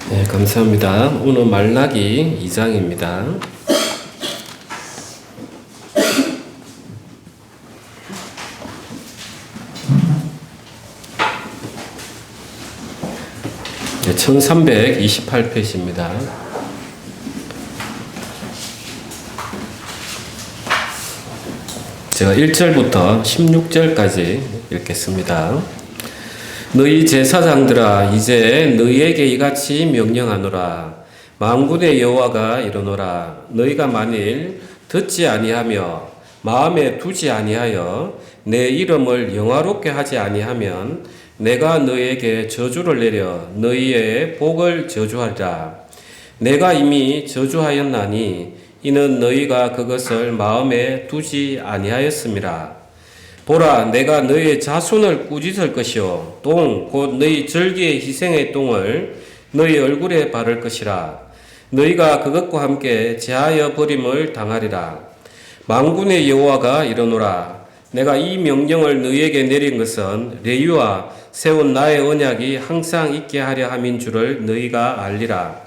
네, 감사합니다. 오늘 말라기 2장입니다. 네, 1328페이지입니다. 제가 1절부터 16절까지 읽겠습니다. 너희 제사장들아, 이제 너희에게 이같이 명령하노라. 만군의 여호와가 이르노라. 너희가 만일 듣지 아니하며 마음에 두지 아니하여 내 이름을 영화롭게 하지 아니하면 내가 너희에게 저주를 내려 너희의 복을 저주하리라. 내가 이미 저주하였나니 이는 너희가 그것을 마음에 두지 아니하였음이라. 보라, 내가 너희의 자손을 꾸짖을 것이요 똥 곧 너희 절기의 희생의 똥을 너희 얼굴에 바를 것이라. 너희가 그것과 함께 제하여 버림을 당하리라. 만군의 여호와가 이르노라. 내가 이 명령을 너희에게 내린 것은 레위와 세운 나의 언약이 항상 있게 하려 함인 줄을 너희가 알리라.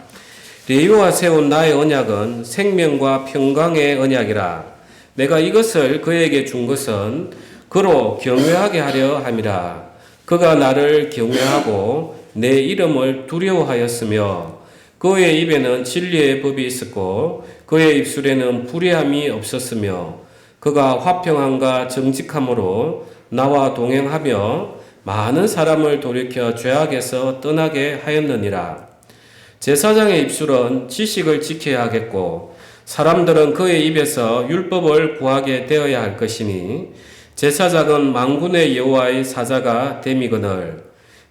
레위와 세운 나의 언약은 생명과 평강의 언약이라. 내가 이것을 그에게 준 것은 그로 경외하게 하려 함이라. 그가 나를 경외하고 내 이름을 두려워하였으며 그의 입에는 진리의 법이 있었고 그의 입술에는 불의함이 없었으며 그가 화평함과 정직함으로 나와 동행하며 많은 사람을 돌이켜 죄악에서 떠나게 하였느니라. 제사장의 입술은 지식을 지켜야 하겠고 사람들은 그의 입에서 율법을 구하게 되어야 할 것이니 제사장은 만군의 여호와의 사자가 됨이거늘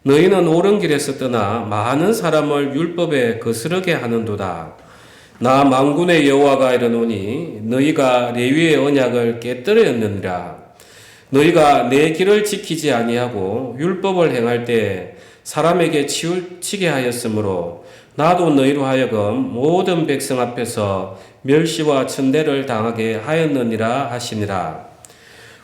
너희는 옳은 길에서 떠나 많은 사람을 율법에 거스르게 하는도다. 나 만군의 여호와가 이르노니 너희가 레위의 언약을 깨뜨렸느니라. 너희가 내 길을 지키지 아니하고 율법을 행할 때 사람에게 치우치게 하였으므로 나도 너희로 하여금 모든 백성 앞에서 멸시와 천대를 당하게 하였느니라 하시니라.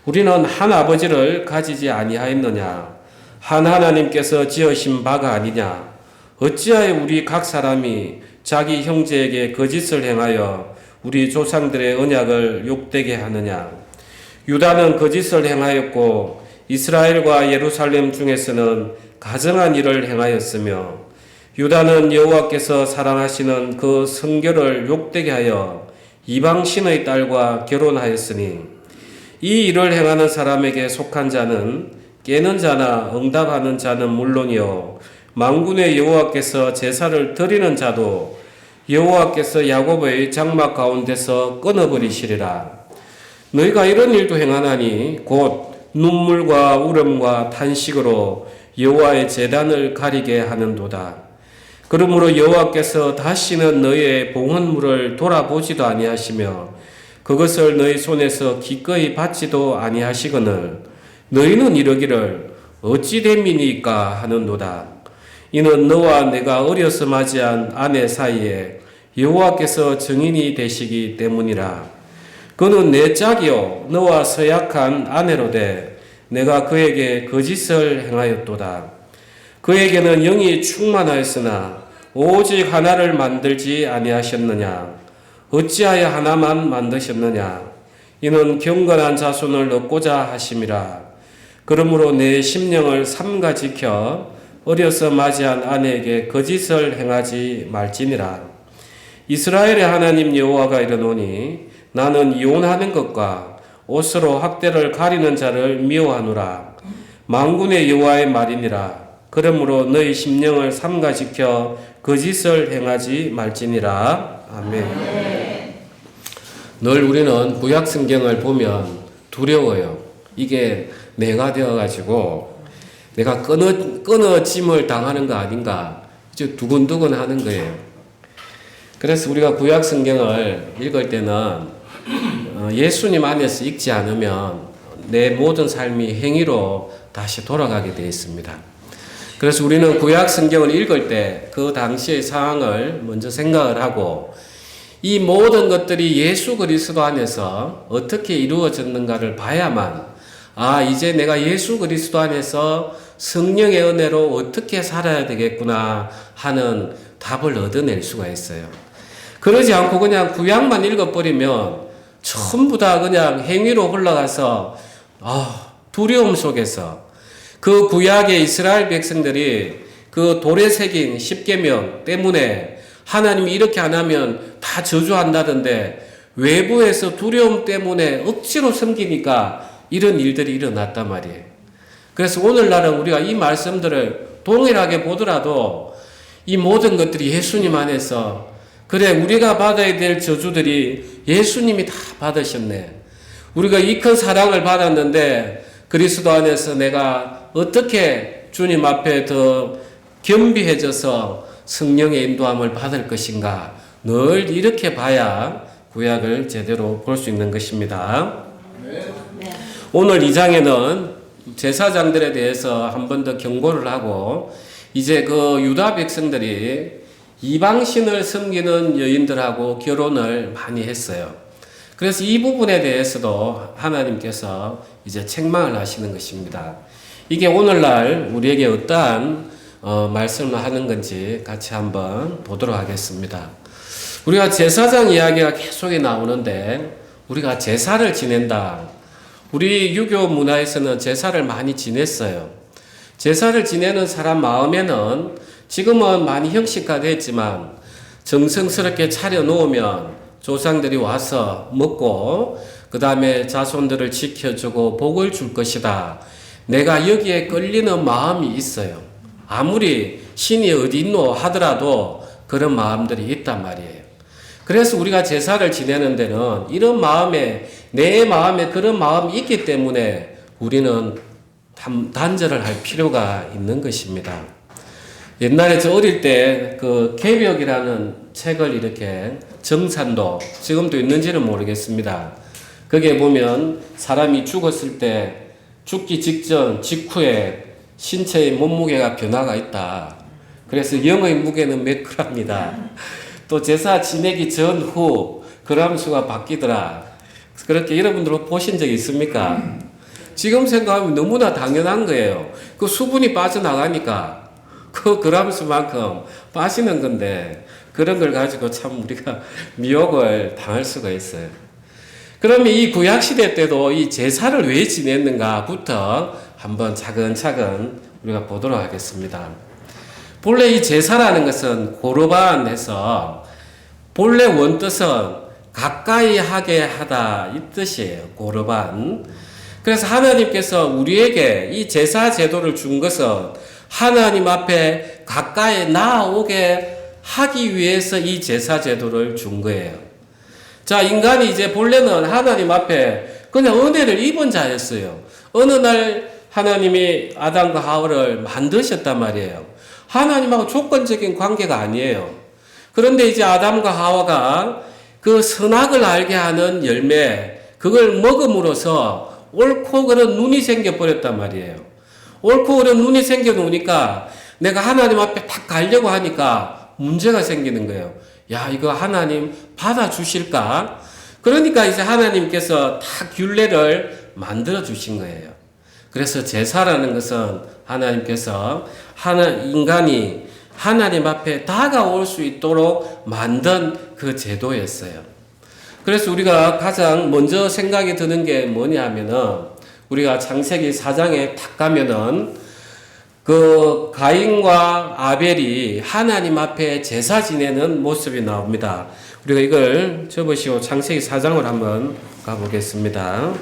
우리는 한 아버지를 가지지 아니하였느냐? 한 하나님께서 지으신 바가 아니냐? 어찌하여 우리 각 사람이 자기 형제에게 거짓을 행하여 우리 조상들의 언약을 욕되게 하느냐? 유다는 거짓을 행하였고 이스라엘과 예루살렘 중에서는 가증한 일을 행하였으며 유다는 여호와께서 사랑하시는 그 성결을 욕되게 하여 이방신의 딸과 결혼하였으니 이 일을 행하는 사람에게 속한 자는 깨는 자나 응답하는 자는 물론이요 만군의 여호와께서 제사를 드리는 자도 여호와께서 야곱의 장막 가운데서 끊어버리시리라. 너희가 이런 일도 행하나니 곧 눈물과 울음과 탄식으로 여호와의 제단을 가리게 하는도다. 그러므로 여호와께서 다시는 너희의 봉헌물을 돌아보지도 아니하시며 그것을 너희 손에서 기꺼이 받지도 아니하시거늘 너희는 이러기를 어찌 됨이니까 하는도다. 이는 너와 내가 어려서 맞이한 아내 사이에 여호와께서 증인이 되시기 때문이라. 그는 내 짝이요 너와 서약한 아내로되 내가 그에게 거짓을 행하였도다. 그에게는 영이 충만하였으나 오직 하나를 만들지 아니하셨느냐? 어찌하여 하나만 만드셨느냐? 이는 경건한 자손을 얻고자 하심이라. 그러므로 내 심령을 삼가 지켜 어려서 맞이한 아내에게 거짓을 행하지 말지니라. 이스라엘의 하나님 여호와가 이르노니 나는 이혼하는 것과 옷으로 학대를 가리는 자를 미워하노라. 만군의 여호와의 말이니라. 그러므로 너희 심령을 삼가 지켜 거짓을 행하지 말지니라. 아멘. 늘 우리는 구약 성경을 보면 두려워요. 이게 내가 되어가지고 내가 끊어짐을 당하는 거 아닌가 이제 두근두근 하는 거예요. 그래서 우리가 구약 성경을 읽을 때는 예수님 안에서 읽지 않으면 내 모든 삶이 행위로 다시 돌아가게 되어 있습니다. 그래서 우리는 구약 성경을 읽을 때 그 당시의 상황을 먼저 생각을 하고 이 모든 것들이 예수 그리스도 안에서 어떻게 이루어졌는가를 봐야만 이제 내가 예수 그리스도 안에서 성령의 은혜로 어떻게 살아야 되겠구나 하는 답을 얻어낼 수가 있어요. 그러지 않고 그냥 구약만 읽어버리면 전부 다 그냥 행위로 흘러가서 두려움 속에서 그 구약의 이스라엘 백성들이 그 돌에 새긴 십계명 때문에 하나님이 이렇게 안 하면 다 저주한다던데 외부에서 두려움 때문에 억지로 섬기니까 이런 일들이 일어났단 말이에요. 그래서 오늘날은 우리가 이 말씀들을 동일하게 보더라도 이 모든 것들이 예수님 안에서 그래 우리가 받아야 될 저주들이 예수님이 다 받으셨네. 우리가 이 큰 사랑을 받았는데 그리스도 안에서 내가 어떻게 주님 앞에 더 겸비해져서 성령의 인도함을 받을 것인가. 늘 이렇게 봐야 구약을 제대로 볼 수 있는 것입니다. 오늘 2장에는 제사장들에 대해서 한 번 더 경고를 하고 이제 그 유다 백성들이 이방신을 섬기는 여인들하고 결혼을 많이 했어요. 그래서 이 부분에 대해서도 하나님께서 이제 책망을 하시는 것입니다. 이게 오늘날 우리에게 어떠한 말씀을 하는 건지 같이 한번 보도록 하겠습니다. 우리가 제사장 이야기가 계속 나오는데 우리가 제사를 지낸다. 우리 유교 문화에서는 제사를 많이 지냈어요. 제사를 지내는 사람 마음에는 지금은 많이 형식화됐지만 정성스럽게 차려놓으면 조상들이 와서 먹고 그 다음에 자손들을 지켜주고 복을 줄 것이다. 내가 여기에 끌리는 마음이 있어요. 아무리 신이 어디 있노 하더라도 그런 마음들이 있단 말이에요. 그래서 우리가 제사를 지내는 데는 이런 마음에 내 마음에 그런 마음이 있기 때문에 우리는 단절을 할 필요가 있는 것입니다. 옛날에 저 어릴 때 그 개벽이라는 책을 이렇게 정산도 지금도 있는지는 모르겠습니다. 거기에 보면 사람이 죽었을 때 죽기 직전 직후에 신체의 몸무게가 변화가 있다. 그래서 영의 무게는 몇 g입니다. 또 제사 지내기 전후 그람수가 바뀌더라. 그렇게 여러분들 보신 적 있습니까? 지금 생각하면 너무나 당연한 거예요. 그 수분이 빠져나가니까 그 그람수만큼 빠지는 건데 그런 걸 가지고 참 우리가 미혹을 당할 수가 있어요. 그러면 이 구약시대 때도 이 제사를 왜 지냈는가부터 한번 차근차근 우리가 보도록 하겠습니다. 본래 이 제사라는 것은 고르반해서 본래 원뜻은 가까이 하게 하다 이 뜻이에요. 고르반. 그래서 하나님께서 우리에게 이 제사 제도를 준 것은 하나님 앞에 가까이 나아오게 하기 위해서 이 제사 제도를 준 거예요. 자, 인간이 이제 본래는 하나님 앞에 그냥 은혜를 입은 자였어요. 어느 날 하나님이 아담과 하와를 만드셨단 말이에요. 하나님하고 조건적인 관계가 아니에요. 그런데 이제 아담과 하와가 그 선악을 알게 하는 열매, 그걸 먹음으로써 옳고 그런 눈이 생겨버렸단 말이에요. 옳고 그런 눈이 생겨놓으니까 내가 하나님 앞에 딱 가려고 하니까 문제가 생기는 거예요. 야, 이거 하나님 받아주실까? 그러니까 이제 하나님께서 다 균례를 만들어 주신 거예요. 그래서 제사라는 것은 하나님께서 인간이 하나님 앞에 다가올 수 있도록 만든 그 제도였어요. 그래서 우리가 가장 먼저 생각이 드는 게 뭐냐 하면은 우리가 창세기 4장에 딱 가면은 그 가인과 아벨이 하나님 앞에 제사 지내는 모습이 나옵니다. 우리가 이걸 접으시고 창세기 4장을 한번 가보겠습니다.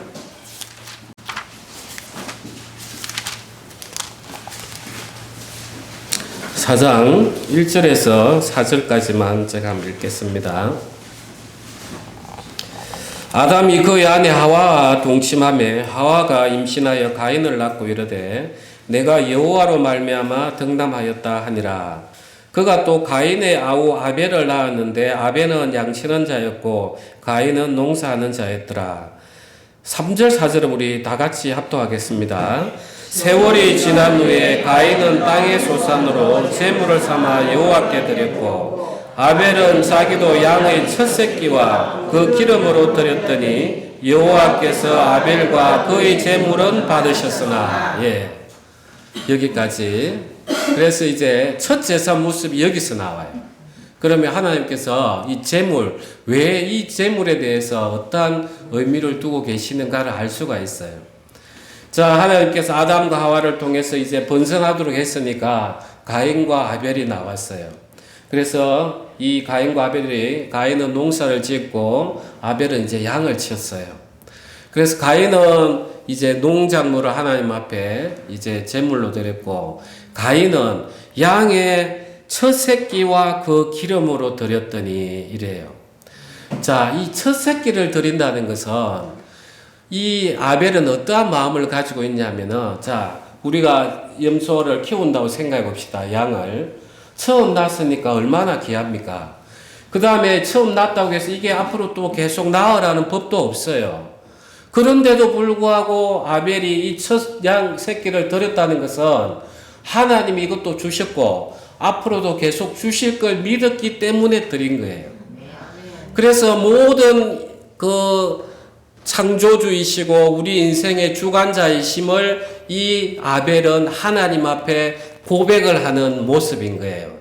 4장 1절에서 4절까지만 제가 한번 읽겠습니다. 아담이 그의 아내 하와와 동침하매 하와가 임신하여 가인을 낳고 이르되 내가 여호와로 말미암아 득남하였다 하니라. 그가 또 가인의 아우 아벨을 낳았는데 아벨은 양치는 자였고 가인은 농사하는 자였더라. 3절 4절을 우리 다 같이 합독하겠습니다. 세월이 지난 후에 가인은 땅의 소산으로 제물을 삼아 여호와께 드렸고 아벨은 자기도 양의 첫 새끼와 그 기름으로 드렸더니 여호와께서 아벨과 그의 제물은 받으셨으나 여기까지. 그래서 이제 첫 제사 모습이 여기서 나와요. 그러면 하나님께서 이 재물, 왜 이 재물에 대해서 어떠한 의미를 두고 계시는가를 알 수가 있어요. 자, 하나님께서 아담과 하와를 통해서 이제 번성하도록 했으니까 가인과 아벨이 나왔어요. 그래서 이 가인과 아벨이, 가인은 농사를 짓고 아벨은 이제 양을 치었어요. 그래서 가인은 이제 농작물을 하나님 앞에 이제 제물로 드렸고, 가인은 양의 첫 새끼와 그 기름으로 드렸더니 이래요. 자, 이 첫 새끼를 드린다는 것은 이 아벨은 어떠한 마음을 가지고 있냐면은, 자, 우리가 염소를 키운다고 생각해 봅시다. 양을. 처음 낳았으니까 얼마나 귀합니까? 그 다음에 처음 낳았다고 해서 이게 앞으로 또 계속 낳으라는 법도 없어요. 그런데도 불구하고 아벨이 이 첫 양 새끼를 드렸다는 것은 하나님이 이것도 주셨고 앞으로도 계속 주실 걸 믿었기 때문에 드린 거예요. 그래서 모든 그 창조주이시고 우리 인생의 주관자이심을 이 아벨은 하나님 앞에 고백을 하는 모습인 거예요.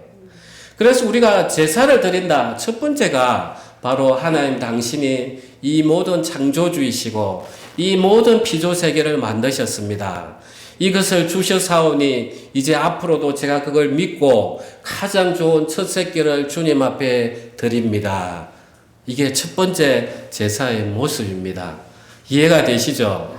그래서 우리가 제사를 드린다. 첫 번째가 바로 하나님 당신이 이 모든 창조주이시고 이 모든 피조세계를 만드셨습니다. 이것을 주셔사오니 이제 앞으로도 제가 그걸 믿고 가장 좋은 첫 새끼를 주님 앞에 드립니다. 이게 첫 번째 제사의 모습입니다. 이해가 되시죠?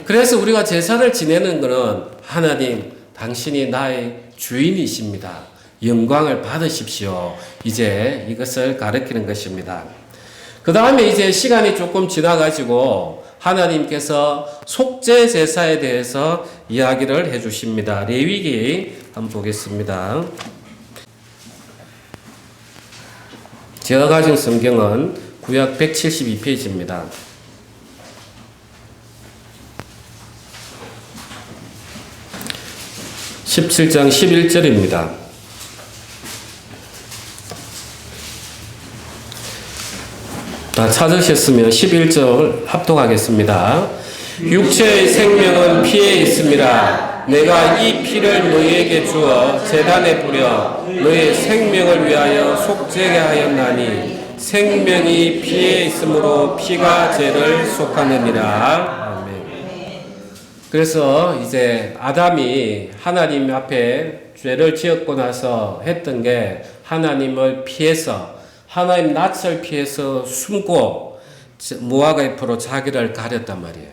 그래서 우리가 제사를 지내는 것은 하나님 당신이 나의 주인이십니다. 영광을 받으십시오. 이제 이것을 가르치는 것입니다. 그 다음에 이제 시간이 조금 지나가지고 하나님께서 속죄 제사에 대해서 이야기를 해 주십니다. 레위기 한번 보겠습니다. 제가 가진 성경은 구약 172페이지입니다. 17장 11절입니다. 다 찾으셨으면 11절 합독하겠습니다. 육체의 생명은 피에 있음이라 내가 이 피를 너희에게 주어 제단에 뿌려 너희 생명을 위하여 속죄게 하였나니 생명이 피에 있으므로 피가 죄를 속하느니라. 아멘. 그래서 이제 아담이 하나님 앞에 죄를 지었고 나서 했던 게 하나님을 피해서 하나님 낯을 피해서 숨고 모아가 앞으로 자기를 가렸단 말이에요.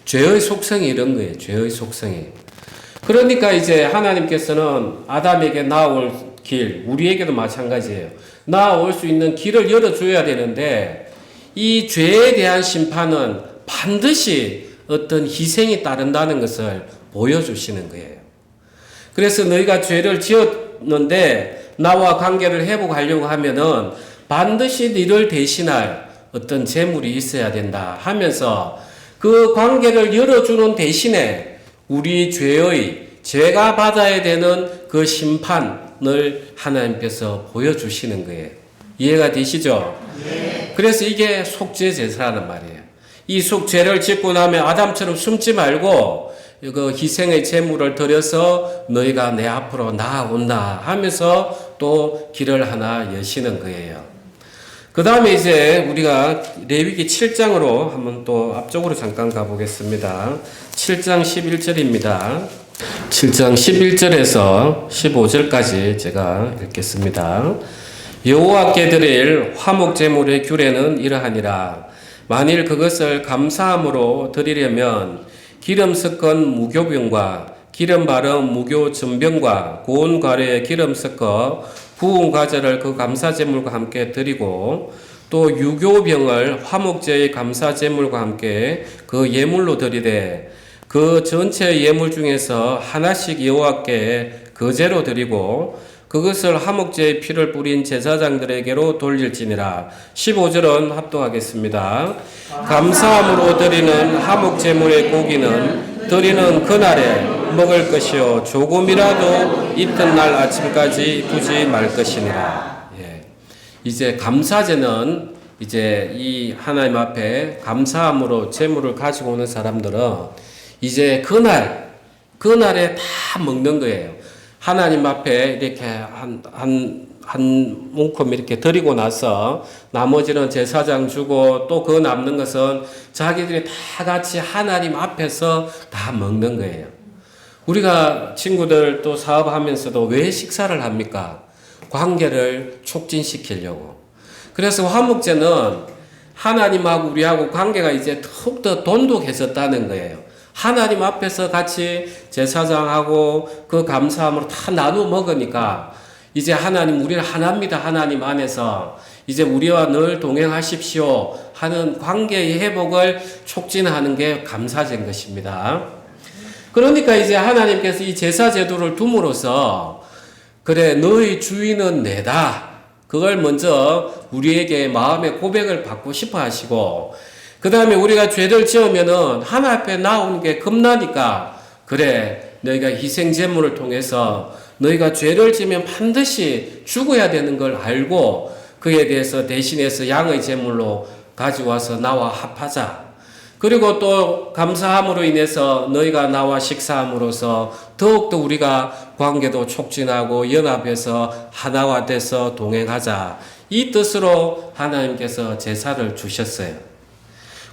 죄의 속성이 이런 거예요. 죄의 속성이. 그러니까 이제 하나님께서는 아담에게 나올 길, 우리에게도 마찬가지예요. 나올 수 있는 길을 열어줘야 되는데 이 죄에 대한 심판은 반드시 어떤 희생이 따른다는 것을 보여주시는 거예요. 그래서 너희가 죄를 지었는데 나와 관계를 회복하려고 하면은 반드시 너를 대신할 어떤 재물이 있어야 된다 하면서 그 관계를 열어주는 대신에 우리 죄가 받아야 되는 그 심판을 하나님께서 보여주시는 거예요. 이해가 되시죠? 네. 그래서 이게 속죄 제사라는 말이에요. 이 죄를 짓고 나면 아담처럼 숨지 말고 그 희생의 제물을 드려서 너희가 내 앞으로 나아온다 하면서 또 길을 하나 여시는 거예요. 그 다음에 이제 우리가 레위기 7장으로 한번 또 앞쪽으로 잠깐 가보겠습니다. 7장 11절입니다. 7장 11절에서 15절까지 제가 읽겠습니다. 여호와께 드릴 화목제물의 규례는 이러하니라. 만일 그것을 감사함으로 드리려면 기름 섞은 무교병과 기름 바른 무교 전병과 고운 가루에 기름 섞어 부은 과자를 그 감사제물과 함께 드리고 또 유교병을 화목제의 감사제물과 함께 그 예물로 드리되 그 전체 예물 중에서 하나씩 여호와께 거제로 드리고 그것을 화목제의 피를 뿌린 제사장들에게로 돌릴지니라. 15절은 합독하겠습니다. 감사함으로 드리는 화목제물의 고기는 드리는 그날에 먹을 것이요 조금이라도 이튿날 아침까지 두지 말 것이니라. 예. 이제 감사제는 이제 이 하나님 앞에 감사함으로 제물을 가지고 오는 사람들은 이제 그날에 다 먹는 거예요. 하나님 앞에 이렇게 한 몸큼 이렇게 드리고 나서 나머지는 제사장 주고 또 그 남는 것은 자기들이 다 같이 하나님 앞에서 다 먹는 거예요. 우리가 친구들 또 사업하면서도 왜 식사를 합니까? 관계를 촉진시키려고. 그래서 화목제는 하나님하고 우리하고 관계가 이제 더욱더 돈독해졌다는 거예요. 하나님 앞에서 같이 제사장하고 그 감사함으로 다 나누어 먹으니까 이제 하나님 우리는 하나입니다. 하나님 안에서 이제 우리와 늘 동행하십시오 하는 관계의 회복을 촉진하는 게 감사제인 것입니다. 그러니까 이제 하나님께서 이 제사 제도를 둠으로써 그래 너희 주인은 내다. 그걸 먼저 우리에게 마음의 고백을 받고 싶어 하시고 그 다음에 우리가 죄를 지으면은 하나님 앞에 나오는 게 겁나니까 그래 너희가 희생제물을 통해서 너희가 죄를 지면 반드시 죽어야 되는 걸 알고 그에 대해서 대신해서 양의 제물로 가져와서 나와 합하자. 그리고 또 감사함으로 인해서 너희가 나와 식사함으로써 더욱더 우리가 관계도 촉진하고 연합해서 하나가 돼서 동행하자. 이 뜻으로 하나님께서 제사를 주셨어요.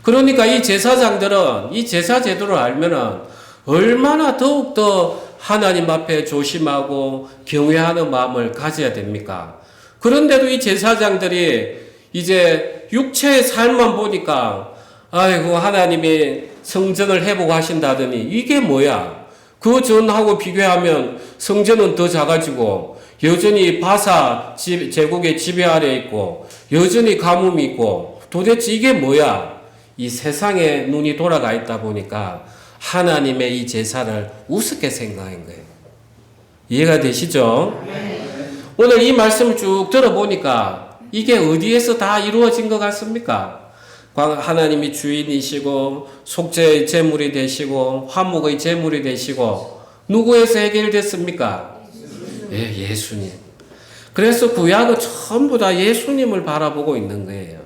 그러니까 이 제사장들은 이 제사 제도를 알면은 얼마나 더욱더 하나님 앞에 조심하고 경외하는 마음을 가져야 됩니까? 그런데도 이 제사장들이 이제 육체의 삶만 보니까 아이고 하나님이 성전을 회복하신다더니 이게 뭐야? 그 전하고 비교하면 성전은 더 작아지고 여전히 바사 제국의 지배 아래 있고 여전히 가뭄이 있고 도대체 이게 뭐야? 이 세상에 눈이 돌아가 있다 보니까 하나님의 이 제사를 우습게 생각한 거예요. 이해가 되시죠? 오늘 이 말씀을 쭉 들어보니까 이게 어디에서 다 이루어진 것 같습니까? 하나님이 주인이시고 속죄의 제물이 되시고 화목의 제물이 되시고 누구에서 해결됐습니까? 예수님. 그래서 구약은 전부 다 예수님을 바라보고 있는 거예요.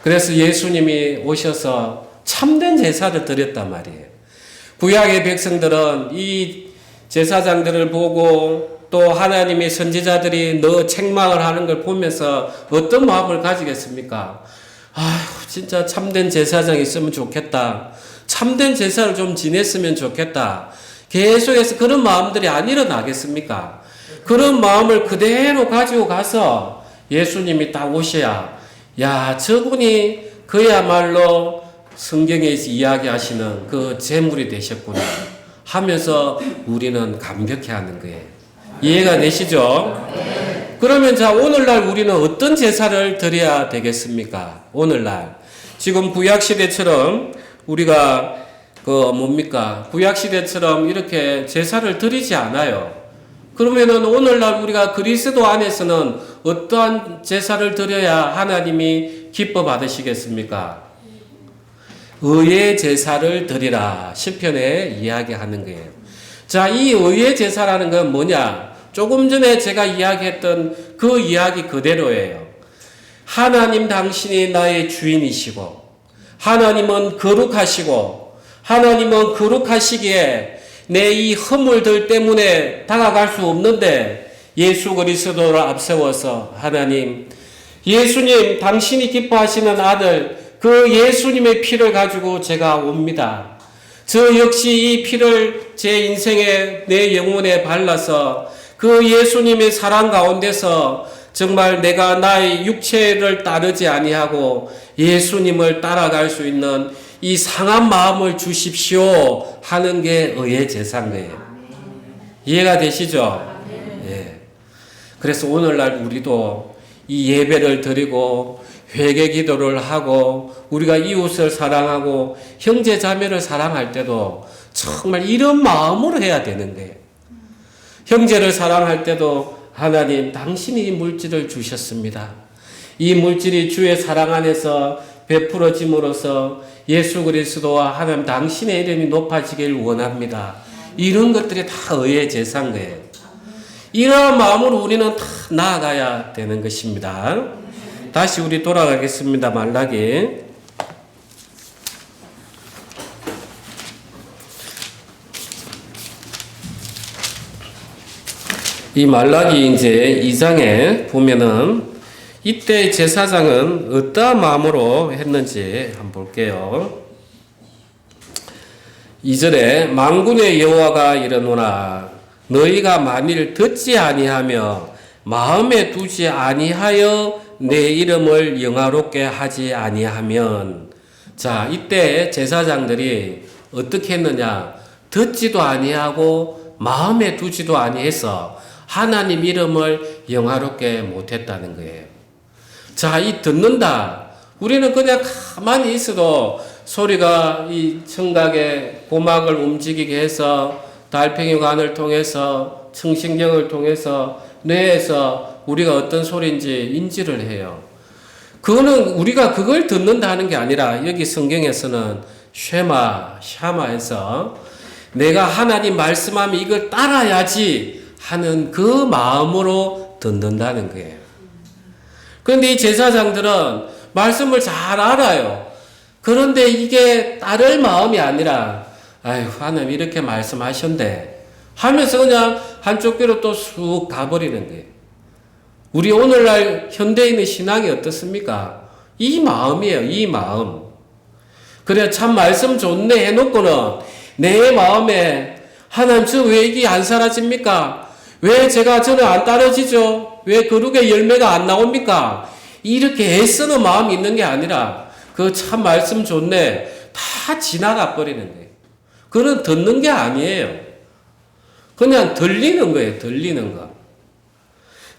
그래서 예수님이 오셔서 참된 제사를 드렸단 말이에요. 구약의 백성들은 이 제사장들을 보고 또 하나님의 선지자들이 책망을 하는 걸 보면서 어떤 마음을 가지겠습니까? 아휴, 진짜 참된 제사장이 있으면 좋겠다. 참된 제사를 좀 지냈으면 좋겠다. 계속해서 그런 마음들이 안 일어나겠습니까? 그런 마음을 그대로 가지고 가서 예수님이 딱 오셔야, 야, 저분이 그야말로 성경에서 이야기하시는 그 제물이 되셨구나 하면서 우리는 감격해 하는 거예요. 이해가 되시죠? 그러면 자, 오늘날 우리는 어떤 제사를 드려야 되겠습니까? 오늘날. 지금 구약시대처럼 우리가 구약시대처럼 이렇게 제사를 드리지 않아요. 그러면은 오늘날 우리가 그리스도 안에서는 어떠한 제사를 드려야 하나님이 기뻐 받으시겠습니까? 의의 제사를 드리라. 시편에 이야기하는 거예요. 자, 이 의의 제사라는 건 뭐냐? 조금 전에 제가 이야기했던 그 이야기 그대로예요. 하나님 당신이 나의 주인이시고 하나님은 거룩하시고 하나님은 거룩하시기에 내 이 허물들 때문에 다가갈 수 없는데 예수 그리스도를 앞세워서 하나님, 예수님 당신이 기뻐하시는 아들 그 예수님의 피를 가지고 제가 옵니다. 저 역시 이 피를 제 인생에 내 영혼에 발라서 그 예수님의 사랑 가운데서 정말 내가 나의 육체를 따르지 아니하고 예수님을 따라갈 수 있는 이 상한 마음을 주십시오 하는 게 의의 제사인 거예요. 이해가 되시죠? 예. 그래서 오늘날 우리도 이 예배를 드리고 회개 기도를 하고 우리가 이웃을 사랑하고 형제 자매를 사랑할 때도 정말 이런 마음으로 해야 되는 거예요. 형제를 사랑할 때도 하나님 당신이 이 물질을 주셨습니다. 이 물질이 주의 사랑 안에서 베풀어짐으로써 예수 그리스도와 하나님 당신의 이름이 높아지길 원합니다. 이런 것들이 다 의의 제사인 거예요. 이러한 마음으로 우리는 다 나아가야 되는 것입니다. 다시 우리 돌아가겠습니다. 말라기. 이 말라기 이제 2장에 보면은 이때 제사장은 어떠한 마음으로 했는지 한번 볼게요. 2절에 만군의 여호와가 이르노라 너희가 만일 듣지 아니하며 마음에 두지 아니하여 내 이름을 영화롭게 하지 아니하면 자 이때 제사장들이 어떻게 했느냐 듣지도 아니하고 마음에 두지도 아니해서 하나님 이름을 영화롭게 못했다는 거예요. 자, 이 듣는다. 우리는 그냥 가만히 있어도 소리가 이 청각의 고막을 움직이게 해서 달팽이관을 통해서 청신경을 통해서 뇌에서 우리가 어떤 소리인지 인지를 해요. 그거는 우리가 그걸 듣는다 하는 게 아니라 여기 성경에서는 샤마에서 내가 하나님 말씀하면 이걸 따라야지 하는 그 마음으로 듣는다는 거예요. 그런데 이 제사장들은 말씀을 잘 알아요. 그런데 이게 따를 마음이 아니라 아유 하나님 이렇게 말씀하셨는데 하면서 그냥 한쪽 귀로 또 쑥 가버리는 거예요. 우리 오늘날 현대인의 신앙이 어떻습니까? 이 마음이에요. 이 마음. 그래 참 말씀 좋네 해놓고는 내 마음에 하나님 저 왜 이게 안 사라집니까? 왜 제가 저는 안 떨어지죠? 왜 거룩의 열매가 안 나옵니까? 이렇게 애쓰는 마음이 있는 게 아니라 그 참 말씀 좋네 다 지나가 버리는 거예요. 그건 듣는 게 아니에요. 그냥 들리는 거예요. 들리는 거.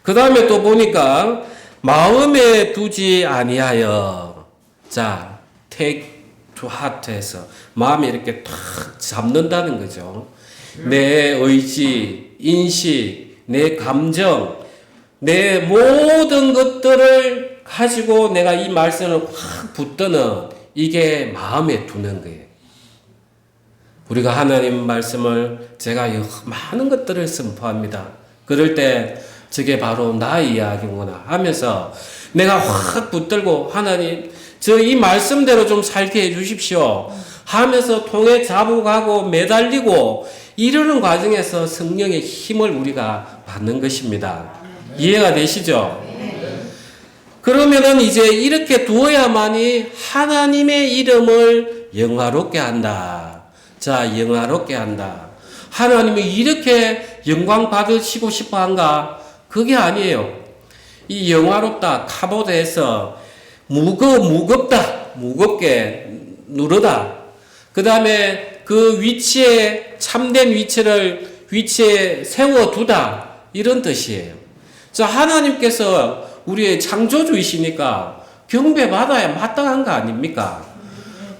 그 다음에 또 보니까 마음에 두지 아니하여 자 take to heart에서 마음이 이렇게 탁 잡는다는 거죠. 내 의지, 인식, 내 감정, 내 모든 것들을 가지고 내가 이 말씀을 확 붙드는 이게 마음에 두는 거예요. 우리가 하나님 말씀을 제가 많은 것들을 선포합니다. 그럴 때 저게 바로 나의 이야기구나 하면서 내가 확 붙들고 하나님 저 이 말씀대로 좀 살게 해 주십시오 하면서 통에 잡아가고 매달리고 이러는 과정에서 성령의 힘을 우리가 받는 것입니다. 이해가 되시죠? 그러면은 이제 이렇게 두어야만이 하나님의 이름을 영화롭게 한다. 자, 영화롭게 한다. 하나님이 이렇게 영광 받으시고 싶어 한가? 그게 아니에요. 이 영화롭다, 카보드에서 무겁다, 무겁게 누르다. 그 다음에 그 위치에, 참된 위치에 세워두다. 이런 뜻이에요. 자, 하나님께서 우리의 창조주이시니까 경배받아야 마땅한 거 아닙니까?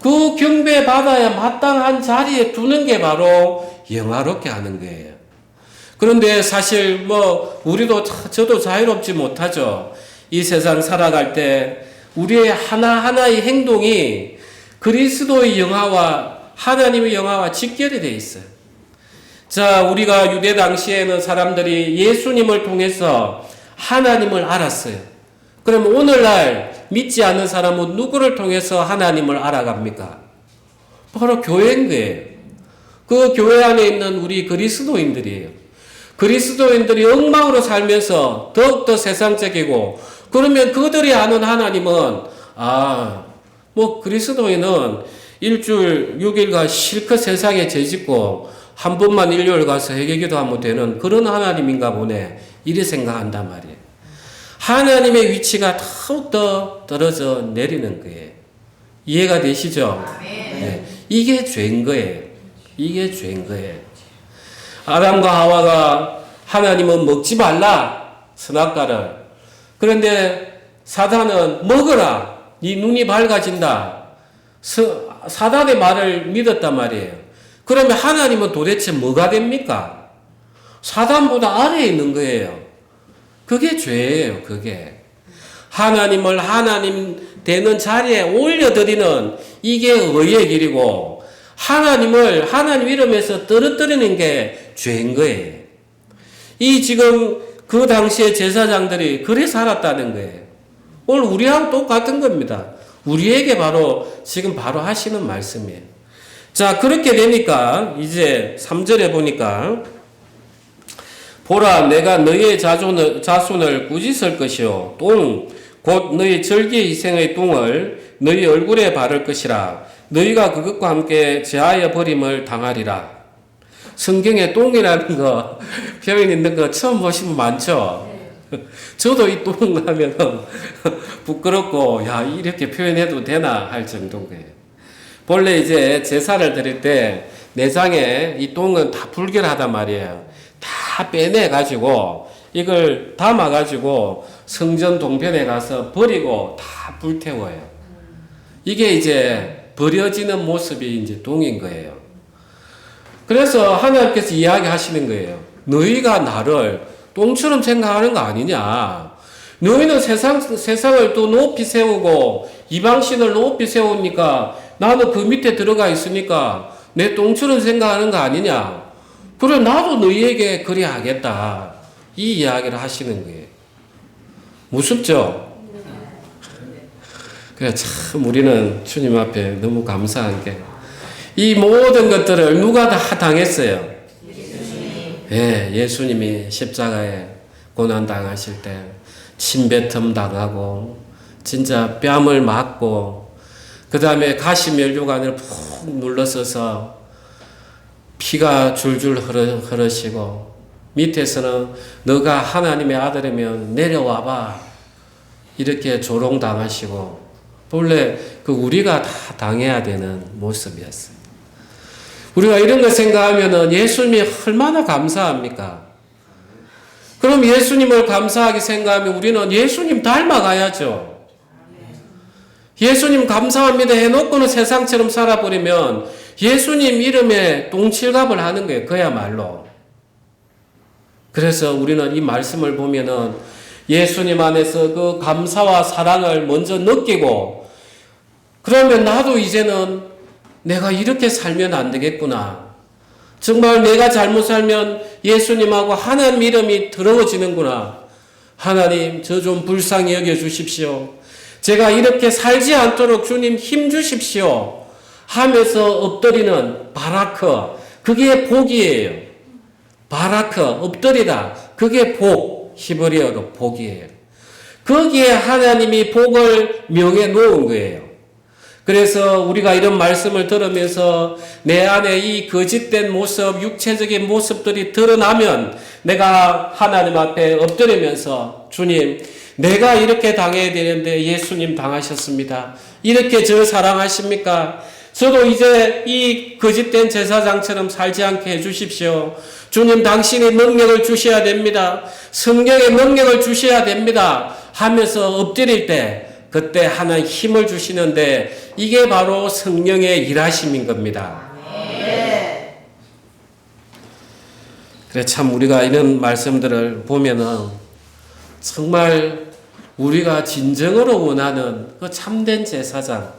그 경배받아야 마땅한 자리에 두는 게 바로 영화롭게 하는 거예요. 그런데 사실 우리도 저도 자유롭지 못하죠. 이 세상 살아갈 때 우리의 하나하나의 행동이 그리스도의 영화와 하나님의 영화와 직결이 되어 있어요. 자, 우리가 유대 당시에는 사람들이 예수님을 통해서 하나님을 알았어요. 그럼 오늘날 믿지 않는 사람은 누구를 통해서 하나님을 알아갑니까? 바로 교회인 거예요. 그 교회 안에 있는 우리 그리스도인들이에요. 그리스도인들이 엉망으로 살면서 더욱더 세상적이고 그러면 그들이 아는 하나님은 그리스도인은 일주일 6일간 실컷 세상에 죄짓고 한 번만 일요일 가서 회개기도 하면 되는 그런 하나님인가 보네. 이리 생각한단 말이에요. 하나님의 위치가 더욱더 떨어져 내리는 거예요. 이해가 되시죠? 네. 이게 죄인 거예요. 이게 죄인 거예요. 아담과 하와가 하나님은 먹지 말라 선악과를. 그런데 사단은 먹어라. 네 눈이 밝아진다. 사단의 말을 믿었단 말이에요. 그러면 하나님은 도대체 뭐가 됩니까? 사단보다 아래에 있는 거예요. 그게 죄예요. 그게. 하나님을 하나님 되는 자리에 올려드리는 이게 의의 길이고 하나님을 하나님 이름에서 떨어뜨리는 게 죄인 거예요. 이 지금 그 당시에 제사장들이 그래 살았다는 거예요. 오늘 우리하고 똑같은 겁니다. 우리에게 지금 바로 하시는 말씀이에요. 자, 그렇게 되니까 이제 3절에 보라, 내가 너희의 자손을 꾸짖을 것이요 똥 곧 너희 절기 희생의 똥을 너희 얼굴에 바를 것이라. 너희가 그것과 함께 제하여 버림을 당하리라. 성경에 똥이라는 거 표현 있는 거 처음 보시면 많죠. 저도 이 똥 하면 부끄럽고 야 이렇게 표현해도 되나 할 정도인 거예요. 본래 이제 제사를 드릴 때 내장에 이 똥은 다 불결하단 말이에요. 다 빼내 가지고 이걸 담아 가지고 성전 동편에 가서 버리고 다 불태워요. 이게 이제 버려지는 모습이 이제 똥인 거예요. 그래서 하나님께서 이야기하시는 거예요. 너희가 나를 똥처럼 생각하는 거 아니냐. 너희는 세상을 또 높이 세우고 이방신을 높이 세우니까 나는 그 밑에 들어가 있으니까 내 똥처럼 생각하는 거 아니냐. 그래 나도 너희에게 그리 하겠다. 이 이야기를 하시는 거예요. 무섭죠? 그래 참 우리는 주님 앞에 너무 감사한 게 이 모든 것들을 누가 다 당했어요? 예, 예수님이 십자가에 고난 당하실 때 침뱉음 당하고 진짜 뺨을 맞고 그 다음에 가시면류관을 푹 눌러서서 피가 줄줄 흐르시고 밑에서는 너가 하나님의 아들이면 내려와봐 이렇게 조롱당하시고 본래 그 우리가 다 당해야 되는 모습이었어요. 우리가 이런 거 생각하면은 예수님이 얼마나 감사합니까? 그럼 예수님을 감사하게 생각하면 우리는 예수님 닮아가야죠. 예수님 감사합니다 해놓고는 세상처럼 살아버리면 예수님 이름에 똥칠갑을 하는 거예요. 그야말로. 그래서 우리는 이 말씀을 보면은 예수님 안에서 그 감사와 사랑을 먼저 느끼고 그러면 나도 이제는 내가 이렇게 살면 안 되겠구나. 정말 내가 잘못 살면 예수님하고 하나님 이름이 더러워지는구나. 하나님 저 좀 불쌍히 여겨 주십시오. 제가 이렇게 살지 않도록 주님 힘 주십시오. 하면서 엎드리는 바라크. 그게 복이에요. 바라크 엎드리다. 그게 복. 히브리어로 복이에요. 거기에 하나님이 복을 명해 놓은 거예요. 그래서 우리가 이런 말씀을 들으면서 내 안에 이 거짓된 모습, 육체적인 모습들이 드러나면 내가 하나님 앞에 엎드리면서 주님, 내가 이렇게 당해야 되는데 예수님 당하셨습니다. 이렇게 저 사랑하십니까? 저도 이제 이 거짓된 제사장처럼 살지 않게 해주십시오. 주님 당신이 능력을 주셔야 됩니다. 성령의 능력을 주셔야 됩니다. 하면서 엎드릴 때 그때 하나님 힘을 주시는데 이게 바로 성령의 일하심인 겁니다. 그래 참 우리가 이런 말씀들을 보면은 정말 우리가 진정으로 원하는 그 참된 제사장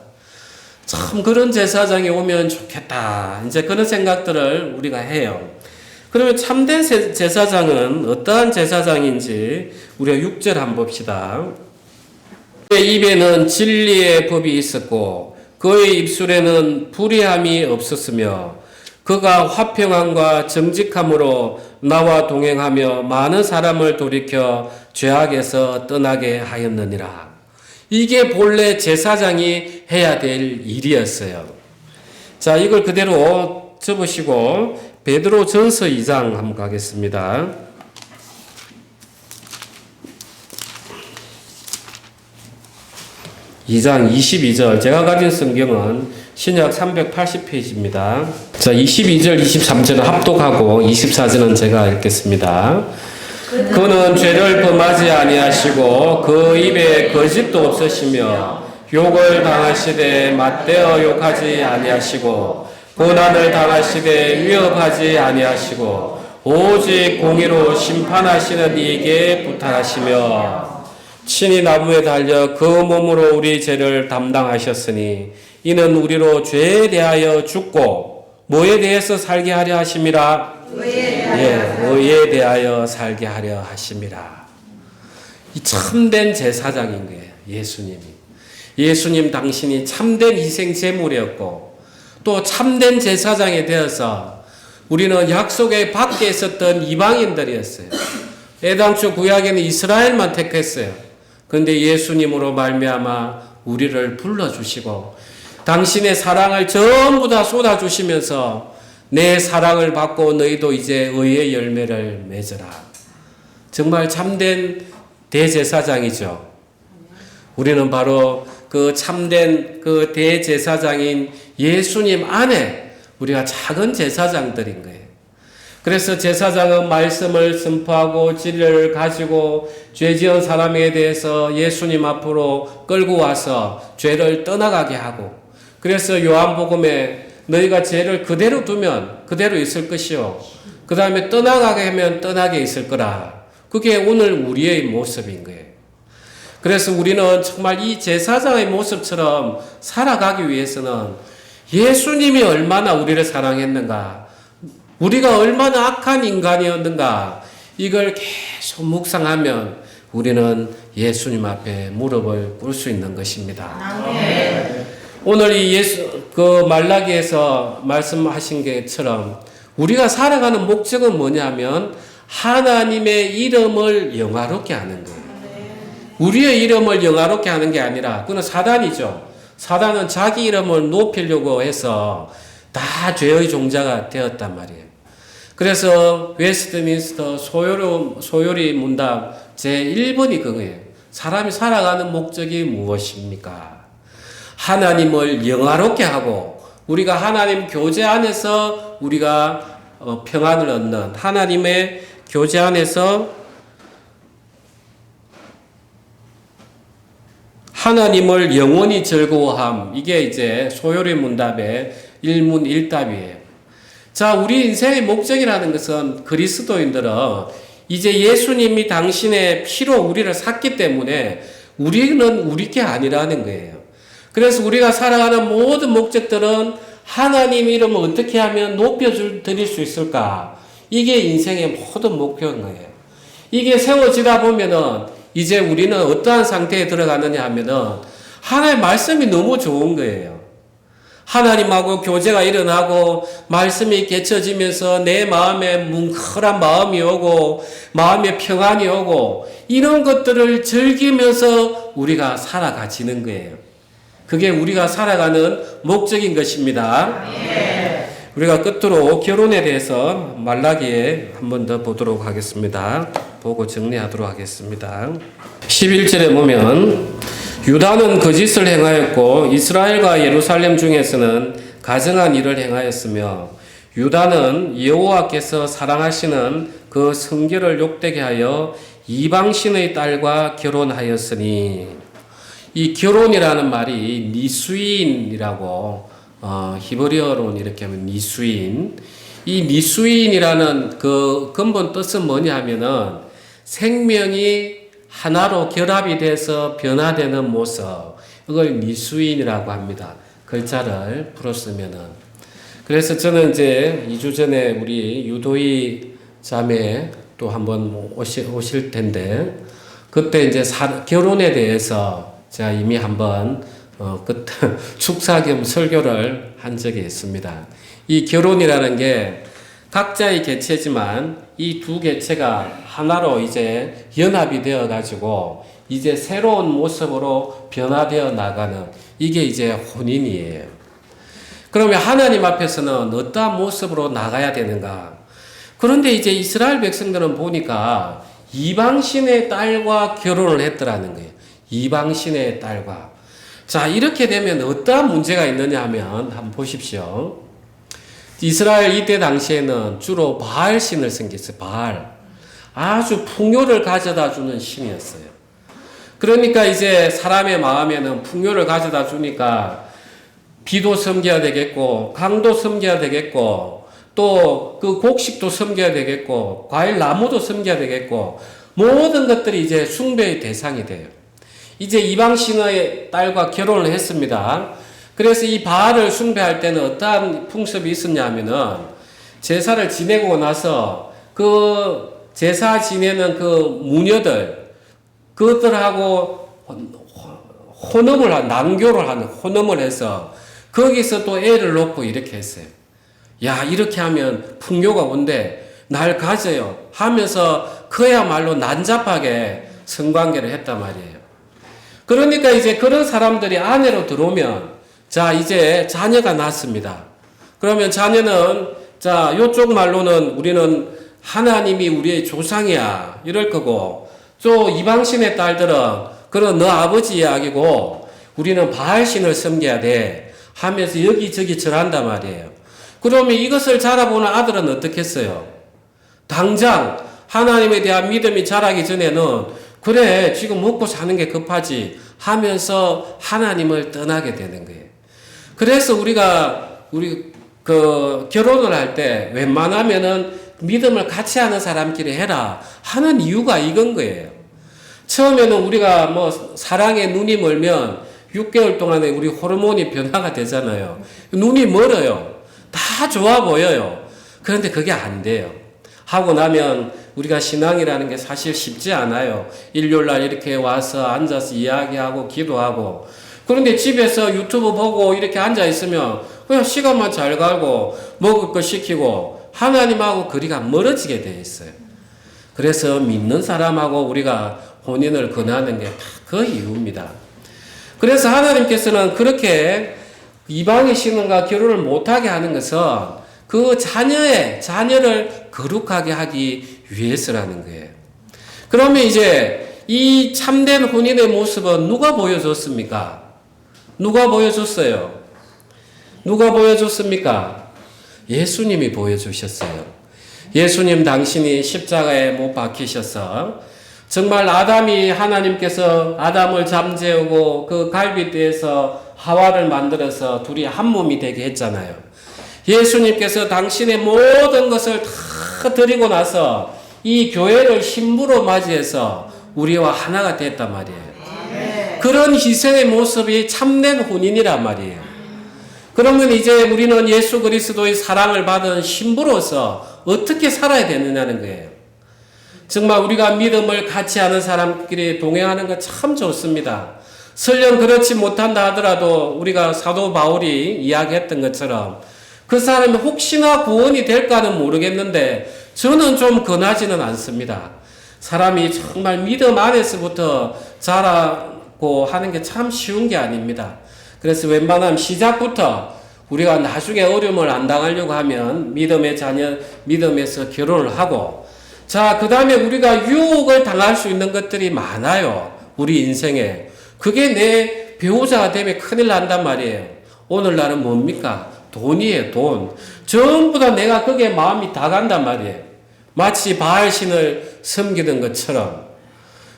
참 그런 제사장이 오면 좋겠다. 이제 그런 생각들을 우리가 해요. 그러면 참된 제사장은 어떠한 제사장인지 우리가 6절 한번 봅시다. 그의 입에는 진리의 법이 있었고 그의 입술에는 불의함이 없었으며 그가 화평함과 정직함으로 나와 동행하며 많은 사람을 돌이켜 죄악에서 떠나게 하였느니라. 이게 본래 제사장이 해야 될 일이었어요. 자, 이걸 그대로 접으시고 베드로 전서 2장 한번 가겠습니다. 2장 22절. 제가 가진 성경은 신약 380페이지입니다. 자, 22절, 23절은 합독하고 24절은 제가 읽겠습니다. 그는 죄를 범하지 아니하시고 그 입에 거짓도 없으시며 욕을 당하시되 맞대어 욕하지 아니하시고 고난을 당하시되 위협하지 아니하시고 오직 공의로 심판하시는 이에게 부탁하시며 친히 나무에 달려 그 몸으로 우리 죄를 담당하셨으니 이는 우리로 죄에 대하여 죽고 뭐에 대해서 살게 하려 하심이라. 의에 대하여 살게 하려 하심이라. 이 참된 제사장인 거예요. 예수님이. 예수님 당신이 참된 희생 제물이었고 또 참된 제사장이 되어서 우리는 약속의 밖에 있었던 이방인들이었어요. 애당초 구약에는 이스라엘만 택했어요. 그런데 예수님으로 말미암아 우리를 불러주시고 당신의 사랑을 전부 다 쏟아주시면서 내 사랑을 받고 너희도 이제 의의 열매를 맺어라. 정말 참된 대제사장이죠. 우리는 바로 그 참된 그 대제사장인 예수님 안에 우리가 작은 제사장들인 거예요. 그래서 제사장은 말씀을 선포하고 진리를 가지고 죄 지은 사람에 대해서 예수님 앞으로 끌고 와서 죄를 떠나가게 하고, 그래서 요한복음에 너희가 죄를 그대로 두면 그대로 있을 것이요 그 다음에 떠나가게 하면 떠나게 있을 거라. 그게 오늘 우리의 모습인 거예요. 그래서 우리는 정말 이 제사장의 모습처럼 살아가기 위해서는 예수님이 얼마나 우리를 사랑했는가, 우리가 얼마나 악한 인간이었는가, 이걸 계속 묵상하면 우리는 예수님 앞에 무릎을 꿇을 수 있는 것입니다. 아멘. 오늘 이 말라기에서 말씀하신 것처럼 우리가 살아가는 목적은 뭐냐면 하나님의 이름을 영화롭게 하는 거예요. 우리의 이름을 영화롭게 하는 게 아니라 그건 사단이죠. 사단은 자기 이름을 높이려고 해서 다 죄의 종자가 되었단 말이에요. 그래서 웨스트민스터 소요리 문답 제1번이 그거예요. 사람이 살아가는 목적이 무엇입니까? 하나님을 영화롭게 하고 우리가 하나님 교제 안에서 우리가 평안을 얻는, 하나님의 교제 안에서 하나님을 영원히 즐거워함. 이게 이제 소요리 문답의 일문일답이에요. 자, 우리 인생의 목적이라는 것은 그리스도인들은 이제 예수님이 당신의 피로 우리를 샀기 때문에 우리는 우리 게 아니라는 거예요. 그래서 우리가 살아가는 모든 목적들은 하나님 이름을 어떻게 하면 높여드릴 수 있을까? 이게 인생의 모든 목표인 거예요. 이게 세워지다 보면은 이제 우리는 어떠한 상태에 들어가느냐 하면은 하나님의 말씀이 너무 좋은 거예요. 하나님하고 교제가 일어나고 말씀이 개쳐지면서 내 마음에 뭉클한 마음이 오고 마음에 평안이 오고 이런 것들을 즐기면서 우리가 살아가지는 거예요. 그게 우리가 살아가는 목적인 것입니다. 우리가 끝으로 결혼에 대해서 말라기에 한 번 더 보도록 하겠습니다. 보고 정리하도록 하겠습니다. 11절에 보면 유다는 거짓을 행하였고 이스라엘과 예루살렘 중에서는 가증한 일을 행하였으며 유다는 여호와께서 사랑하시는 그 성결을 욕되게 하여 이방신의 딸과 결혼하였으니, 이 결혼이라는 말이 니수인이라고 히브리어로 이렇게 하면 니수인, 이 니수인이라는 그 근본 뜻은 뭐냐 하면은 생명이 하나로 결합이 돼서 변화되는 모습, 이걸 니수인이라고 합니다. 글자를 풀었으면은. 그래서 저는 이제 2주 전에 우리 유도희 자매 또 한번 오실 텐데, 그때 이제 결혼에 대해서 제가 이미 한번 축사 겸 설교를 한 적이 있습니다. 이 결혼이라는 게 각자의 개체지만 이 두 개체가 하나로 이제 연합이 되어 가지고 이제 새로운 모습으로 변화되어 나가는, 이게 이제 혼인이에요. 그러면 하나님 앞에서는 어떠한 모습으로 나가야 되는가? 그런데 이제 이스라엘 백성들은 보니까 이방신의 딸과 결혼을 했더라는 거예요. 이방신의 딸과. 자, 이렇게 되면 어떠한 문제가 있느냐 하면 한번 보십시오. 이스라엘 이때 당시에는 주로 바알 신을 섬겼어요. 바알. 아주 풍요를 가져다 주는 신이었어요. 그러니까 이제 사람의 마음에는 풍요를 가져다 주니까 비도 섬겨야 되겠고, 강도 섬겨야 되겠고, 또 그 곡식도 섬겨야 되겠고, 과일 나무도 섬겨야 되겠고, 모든 것들이 이제 숭배의 대상이 돼요. 이제 이방신의 딸과 결혼을 했습니다. 그래서 이 바알을 숭배할 때는 어떠한 풍습이 있었냐면은 제사를 지내고 나서 그 제사 지내는 그 무녀들, 그것들하고 혼음을 낭교를 하는, 혼음을 해서 거기서 또 애를 놓고 이렇게 했어요. 야, 이렇게 하면 풍요가 온대. 날 가져요. 하면서 그야말로 난잡하게 성관계를 했단 말이에요. 그러니까 이제 그런 사람들이 아내로 들어오면, 자, 이제 자녀가 낳습니다. 그러면 자녀는, 자, 요쪽 말로는 우리는 하나님이 우리의 조상이야. 이럴 거고, 또 이방신의 딸들은, 그런 너 아버지 이야기고, 우리는 바알신을 섬겨야 돼. 하면서 여기저기 절한단 말이에요. 그러면 이것을 자라보는 아들은 어떻겠어요? 당장 하나님에 대한 믿음이 자라기 전에는 그래 지금 먹고 사는 게 급하지 하면서 하나님을 떠나게 되는 거예요. 그래서 우리 결혼을 할 때 웬만하면은 믿음을 같이 하는 사람끼리 해라 하는 이유가 이건 거예요. 처음에는 우리가 뭐 사랑에 눈이 멀면 6개월 동안에 우리 호르몬이 변화가 되잖아요. 눈이 멀어요. 다 좋아 보여요. 그런데 그게 안 돼요. 하고 나면 우리가 신앙이라는 게 사실 쉽지 않아요. 일요일날 이렇게 와서 앉아서 이야기하고 기도하고, 그런데 집에서 유튜브 보고 이렇게 앉아있으면 그냥 시간만 잘 가고 먹을 거 시키고 하나님하고 거리가 멀어지게 돼 있어요. 그래서 믿는 사람하고 우리가 혼인을 권하는 게 다 그 이유입니다. 그래서 하나님께서는 그렇게 이방의 신앙과 결혼을 못하게 하는 것은 그 자녀를 거룩하게 하기 위해서라는 거예요. 그러면 이제 이 참된 혼인의 모습은 누가 보여줬습니까? 누가 보여줬어요? 누가 보여줬습니까? 예수님이 보여주셨어요. 예수님 당신이 십자가에 못 박히셔서 정말 아담이 하나님께서 아담을 잠재우고 그 갈빗대에서 하와를 만들어서 둘이 한 몸이 되게 했잖아요. 예수님께서 당신의 모든 것을 다 드리고 나서 이 교회를 신부로 맞이해서 우리와 하나가 됐단 말이에요. 그런 희생의 모습이 참된 혼인이란 말이에요. 그러면 이제 우리는 예수 그리스도의 사랑을 받은 신부로서 어떻게 살아야 되느냐는 거예요. 정말 우리가 믿음을 같이 하는 사람끼리 동행하는 거 참 좋습니다. 설령 그렇지 못한다 하더라도 우리가 사도 바울이 이야기했던 것처럼 그 사람이 혹시나 구원이 될까는 모르겠는데 저는 좀 권하지는 않습니다. 사람이 정말 믿음 안에서부터 자라고 하는 게 참 쉬운 게 아닙니다. 그래서 웬만하면 시작부터 우리가 나중에 어려움을 안 당하려고 하면 믿음의 자녀, 믿음에서 결혼을 하고, 자, 그 다음에 우리가 유혹을 당할 수 있는 것들이 많아요. 우리 인생에. 그게 내 배우자가 되면 큰일 난단 말이에요. 오늘날은 뭡니까? 돈이에요, 돈. 전부 다 내가 거기에 마음이 다 간단 말이에요. 마치 바알신을 섬기는 것처럼.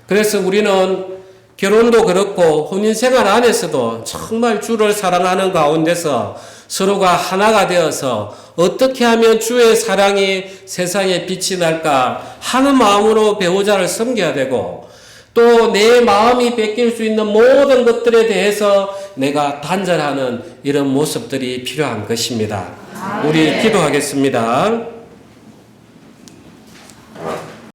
그래서 우리는 결혼도 그렇고 혼인생활 안에서도 정말 주를 사랑하는 가운데서 서로가 하나가 되어서 어떻게 하면 주의 사랑이 세상에 빛이 날까 하는 마음으로 배우자를 섬겨야 되고, 또 내 마음이 뺏길 수 있는 모든 것들에 대해서 내가 단절하는 이런 모습들이 필요한 것입니다. 우리 기도하겠습니다.